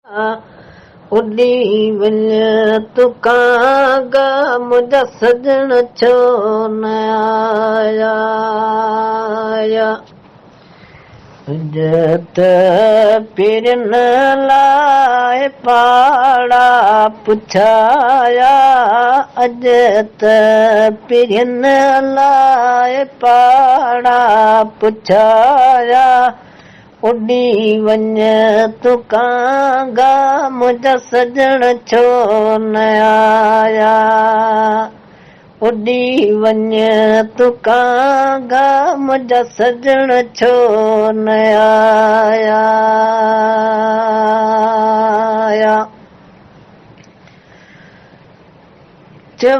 उॾी वञ तुकां गा मुंहिंजा सजण छो न आया जत पिरनि लाइ पाड़ा पुछाया अॼु त पिरनि लाइ पाड़ा पुछाया उॾी वञ तुकां गा मुंहिंजा सजण छो न आया उॾी वञ तुकां गा मुंहिंजा सजण छो न आया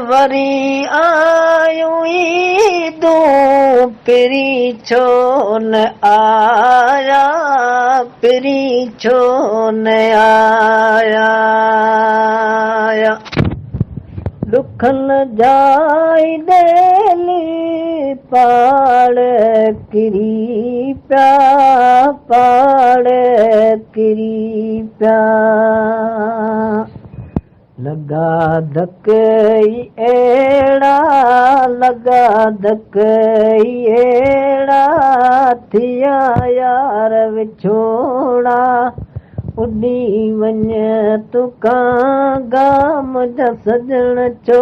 वरी आयूं ईदूं पिरी छो न आया पिरी छो न आया दुखनि जाई डेली पाड़ किरी पिया लगा धकई अहिड़ा लगा धकई अहिड़ा थिया यार विछोड़ा उॾी वञ तुकां गा मुंहिंजा सजण छो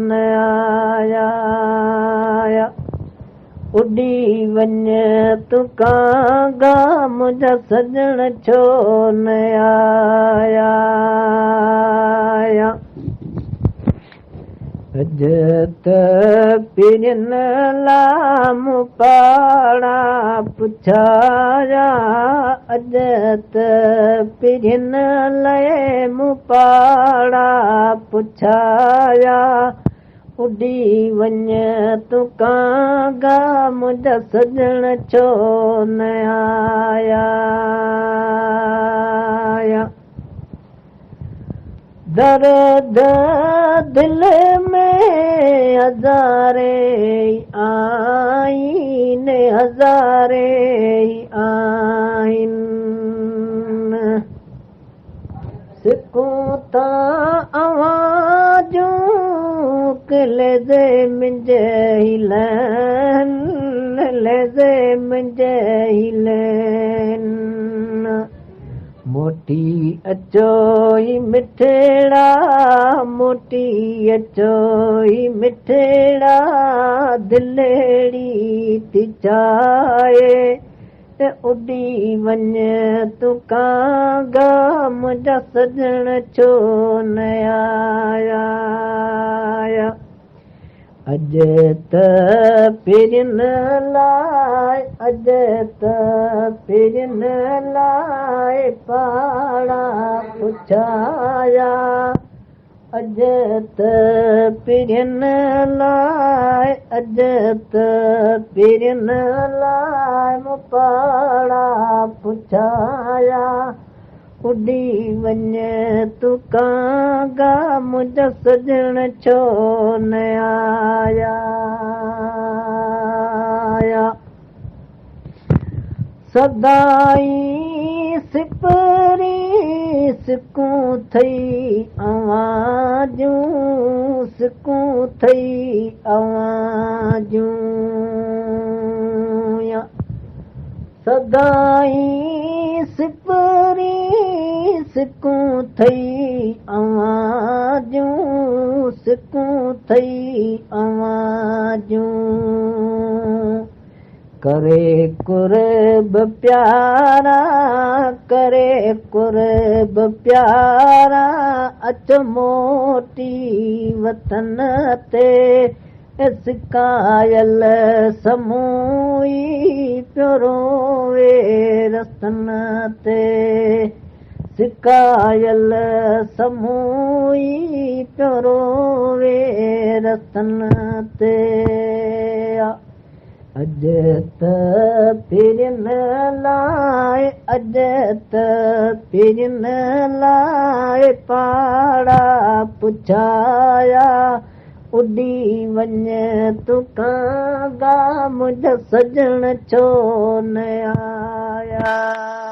न आया उॾी वञ तुकां गा मुंहिंजा सजण छो न आया अॼु त पिरनि लाइ मूं पाड़ा पुछाया अॼु त पिरनि लाइ मूं पाड़ा पुछाया उॾी वञ तुकां गा मुंहिंजा सजण छो न आया दर्द दिल में हज़ारे आइन हज़ारे आइन सिकूं था आवाजूं लेज़े मुंहिंजे हिलनि लेज़े मुंहिंजे हिलनि मोटी अचो ई मिठड़ा मोटी अचो ई मिठड़ा दिलेड़ी थी चाहे उॾी वञ तुकां गा मुंहिंजा सजण छो न आया अॼु त पिरनि लाइ अॼु त पिरनि लाइ पाड़ा पुछाया अॼु त पिरनि लाइ अॼु त पिरनि लाइ मूं पाड़ा पुछाया उॾी वञ तुकां गा मुंहिंजा सजण छो न आया सदाई सिपरी सिकूं थई आवाजूं सिकूं थई आवाजूं सदाई सिपरी सिकूं थई आवाजूं सिकूं थई आवाजूं करे कुर्ब प्यारा करे कुर्ब प्यारा अच मोटी वतन ते सिकायल समूई पियो रोवे रतन ते सिकायल समूई पियो रोवे रतन ते अॼु त पिरनि लाइ अॼु त पिरनि लाइ पाड़ा पुछाया उॾी वञ तुकां गा मुंहिंजा सजण छो न आया।